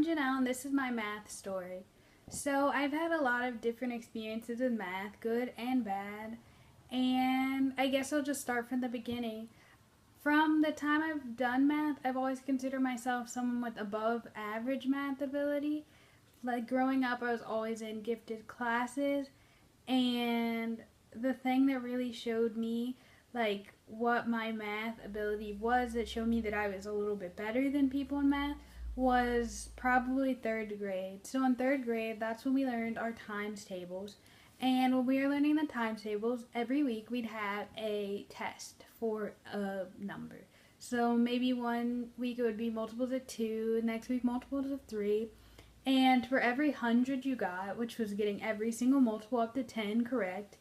Janelle, and this is my math story. So, I've had a lot of different experiences with math, good and bad, and I guess I'll just start from the beginning. From the time I've done math, I've always considered myself someone with above average math ability. Like growing up, I was always in gifted classes, and the thing that really showed me like what my math ability was that showed me that I was a little bit better than people in math was probably third grade. So in third grade, that's when we learned our times tables. And when we were learning the times tables, every week we'd have a test for a number. So maybe one week it would be multiples of 2, next week multiples of 3, and for every 100 you got, which was getting every single multiple up to 10 correct,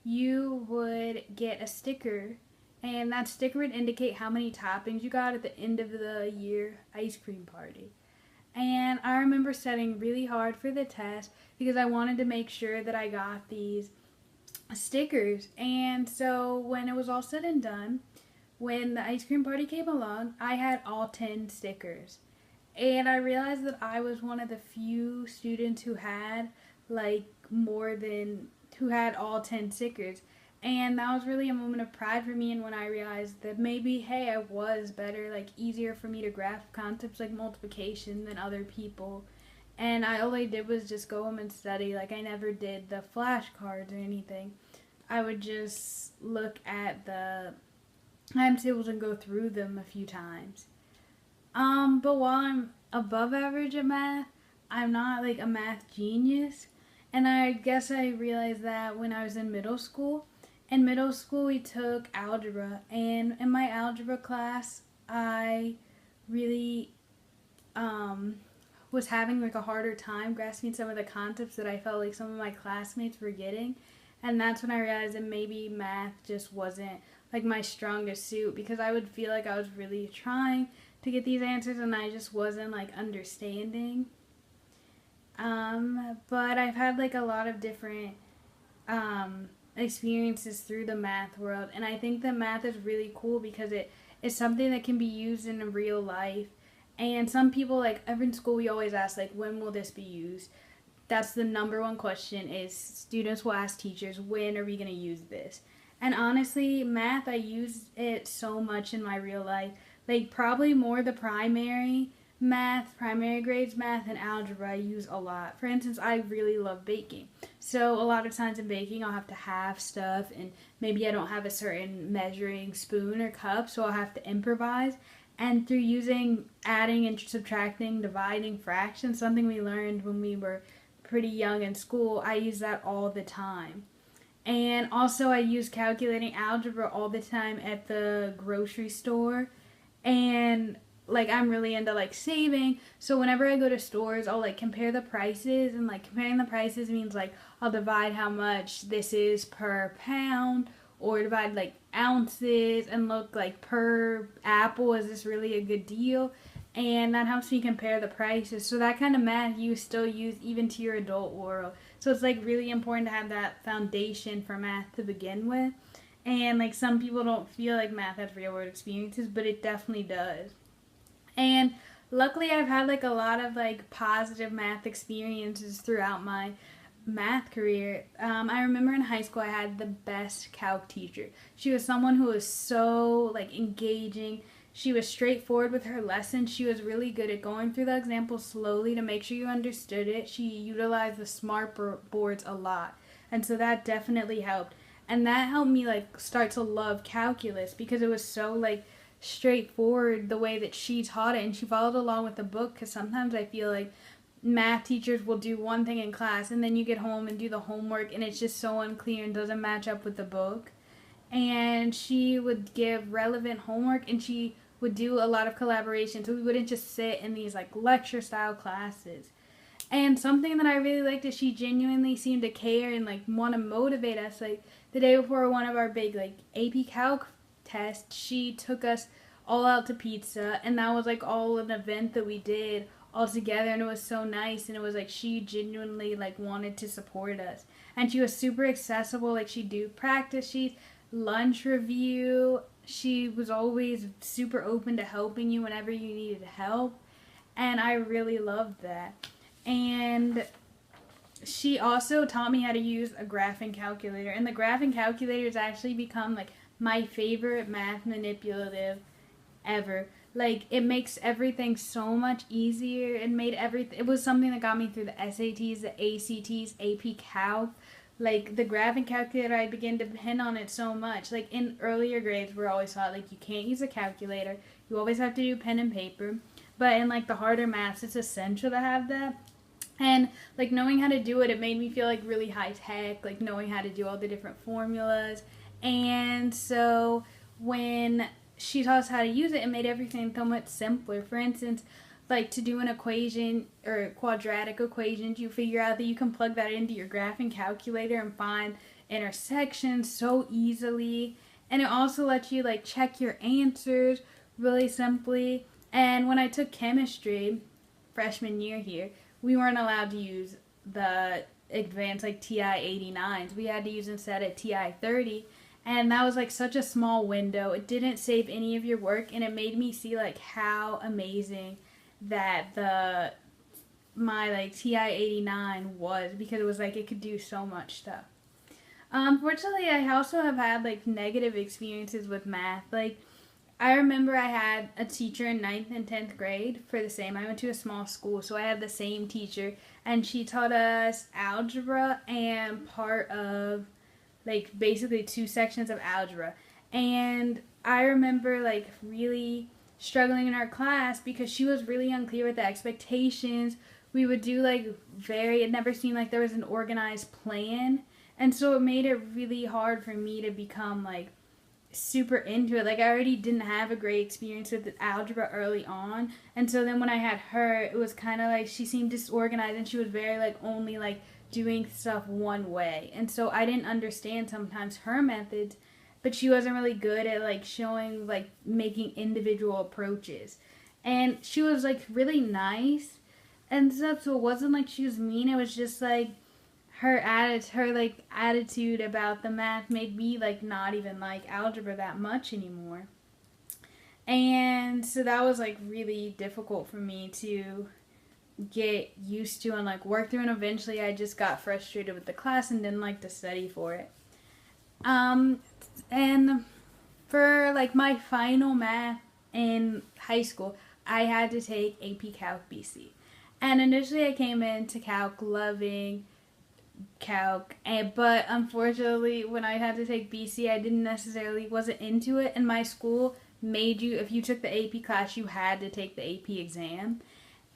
you would get a sticker. And that sticker would indicate how many toppings you got at the end of the year ice cream party. And I remember studying really hard for the test because I wanted to make sure that I got these stickers. And so when it was all said and done, when the ice cream party came along, I had all 10 stickers. And I realized that I was one of the few students who had like more than who had all 10 stickers. And that was really a moment of pride for me, and when I realized that maybe, hey, I was better, like easier for me to grasp concepts like multiplication than other people. And all I did was just go home and study. Like I never did the flashcards or anything. I would just look at the timetables and go through them a few times. But while I'm above average at math, I'm not like a math genius. And I guess I realized that when I was in middle school. In middle school, we took algebra, and in my algebra class, I really was having like a harder time grasping some of the concepts that I felt like some of my classmates were getting. And that's when I realized that maybe math just wasn't like my strongest suit, because I would feel like I was really trying to get these answers and I just wasn't like understanding. But I've had like a lot of different experiences through the math world, and I think that math is really cool because it is something that can be used in real life. And some people, like in school, we always ask like, when will this be used? That's the number one question, is students will ask teachers, when are we going to use this? And honestly, math, I use it so much in my real life, like probably more the primary grades math, and algebra I use a lot. For instance, I really love baking. So a lot of times in baking, I'll have to have stuff, and maybe I don't have a certain measuring spoon or cup, so I'll have to improvise. And through using adding and subtracting, dividing fractions, something we learned when we were pretty young in school, I use that all the time. And also I use calculating algebra all the time at the grocery store. And like I'm really into like saving, so whenever I go to stores, I'll like compare the prices, and like comparing the prices means like I'll divide how much this is per pound, or divide like ounces, and look like per apple, is this really a good deal? And that helps me compare the prices. So that kind of math you still use even to your adult world. So it's like really important to have that foundation for math to begin with. And like some people don't feel like math has real world experiences, but it definitely does. And luckily I've had like a lot of like positive math experiences throughout my math career. I remember in high school I had the best calc teacher. She was someone who was so like engaging. She was straightforward with her lessons. She was really good at going through the examples slowly to make sure you understood it. She utilized the smart boards a lot. And so that definitely helped. And that helped me like start to love calculus because it was so like straightforward the way that she taught it, and she followed along with the book, because sometimes I feel like math teachers will do one thing in class and then you get home and do the homework and it's just so unclear and doesn't match up with the book. And she would give relevant homework, and she would do a lot of collaboration, so we wouldn't just sit in these like lecture style classes. And something that I really liked is she genuinely seemed to care and like want to motivate us. Like the day before one of our big like AP Calc tests, she took us all out to pizza, and that was like all an event that we did all together, and it was so nice. And it was like she genuinely like wanted to support us, and she was super accessible. Like she'd do practice sheets, lunch review. She was always super open to helping you whenever you needed help. and I really loved that. And she also taught me how to use a graphing calculator, and the graphing calculator has actually become like my favorite math manipulative ever. Like, it makes everything so much easier. It was something that got me through the SATs, the ACTs, AP Calc. Like, the graphing calculator, I began to depend on it so much. Like, in earlier grades, we're always taught, like, you can't use a calculator. You always have to do pen and paper. But in, like, the harder maths, it's essential to have that. And, like, knowing how to do it made me feel, like, really high tech, like, knowing how to do all the different formulas. And so when she taught us how to use it, it made everything so much simpler. For instance, like, to do an equation or quadratic equations, you figure out that you can plug that into your graphing calculator and find intersections so easily. And it also lets you, like, check your answers really simply. And when I took chemistry freshman year here, we weren't allowed to use the advanced, like, TI-89s. We had to use instead a TI-30. And that was, like, such a small window. It didn't save any of your work, and it made me see, like, how amazing that my, like, TI-89 was, because it was, like, it could do so much stuff. Unfortunately, I also have had, like, negative experiences with math. Like, I remember I had a teacher in 9th and 10th grade for the same. I went to a small school, so I had the same teacher, and she taught us algebra and part of, like, basically 2 sections of algebra. And I remember, like, really struggling in our class because she was really unclear with the expectations. We would do, like, it never seemed like there was an organized plan. And so it made it really hard for me to become, like, super into it. Like, I already didn't have a great experience with algebra early on, and so then when I had her, it was kind of like she seemed disorganized, and she was very, like, only, like, doing stuff one way, and so I didn't understand sometimes her methods, but she wasn't really good at, like, showing, like, making individual approaches. And she was, like, really nice and stuff, so it wasn't like she was mean. It was just, like, her attitude about the math made me, like, not even like algebra that much anymore. And so that was, like, really difficult for me to get used to and, like, work through, and eventually I just got frustrated with the class and didn't like to study for it. And for, like, my final math in high school, I had to take AP Calc BC. And initially I came into Calc loving Calc, but unfortunately when I had to take BC, I wasn't into it, and my school made you, if you took the AP class, you had to take the AP exam.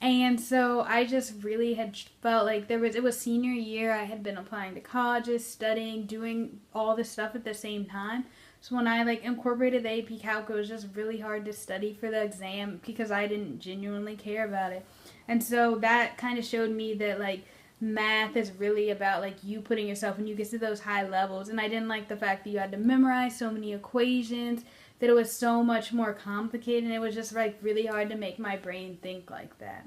And so I just really had felt like it was senior year, I had been applying to colleges, studying, doing all this stuff at the same time. So when I, like, incorporated the AP Calc, it was just really hard to study for the exam because I didn't genuinely care about it. And so that kind of showed me that, like, math is really about, like, you putting yourself when you get to those high levels. And I didn't like the fact that you had to memorize so many equations, that it was so much more complicated, and it was just, like, really hard to make my brain think like that.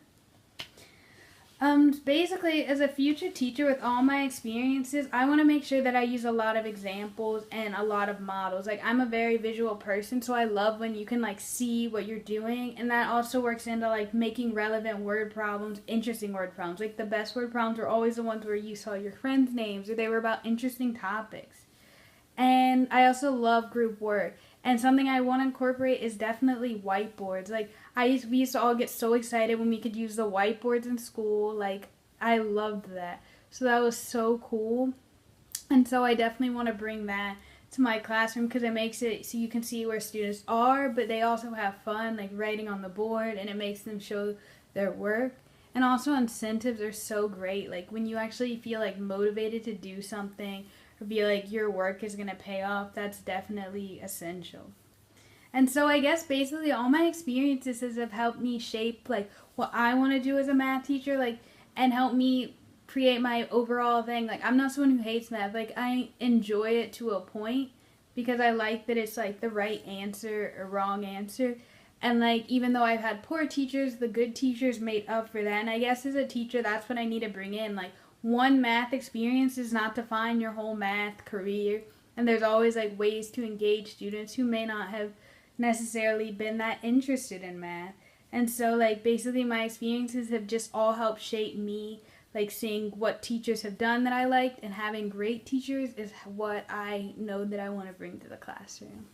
Basically, as a future teacher with all my experiences, I want to make sure that I use a lot of examples and a lot of models. Like, I'm a very visual person, so I love when you can, like, see what you're doing, and that also works into, like, making relevant word problems, interesting word problems. Like, the best word problems are always the ones where you saw your friends' names or they were about interesting topics. And I also love group work. And something I want to incorporate is definitely whiteboards. Like, we used to all get so excited when we could use the whiteboards in school. Like, I loved that. So that was so cool. And so I definitely want to bring that to my classroom because it makes it so you can see where students are, but they also have fun, like, writing on the board, and it makes them show their work. And also incentives are so great. Like, when you actually feel, like, motivated to do something, or be like your work is going to pay off, that's definitely essential. And so I guess basically all my experiences have helped me shape, like, what I want to do as a math teacher, like, and help me create my overall thing. Like, I'm not someone who hates math. Like, I enjoy it to a point because I like that it's, like, the right answer or wrong answer. And, like, even though I've had poor teachers, the good teachers made up for that. And I guess as a teacher, that's what I need to bring in. Like, one math experience does not define your whole math career, and there's always, like, ways to engage students who may not have necessarily been that interested in math. And so, like, basically my experiences have just all helped shape me. Like, seeing what teachers have done that I liked and having great teachers is what I know that I want to bring to the classroom.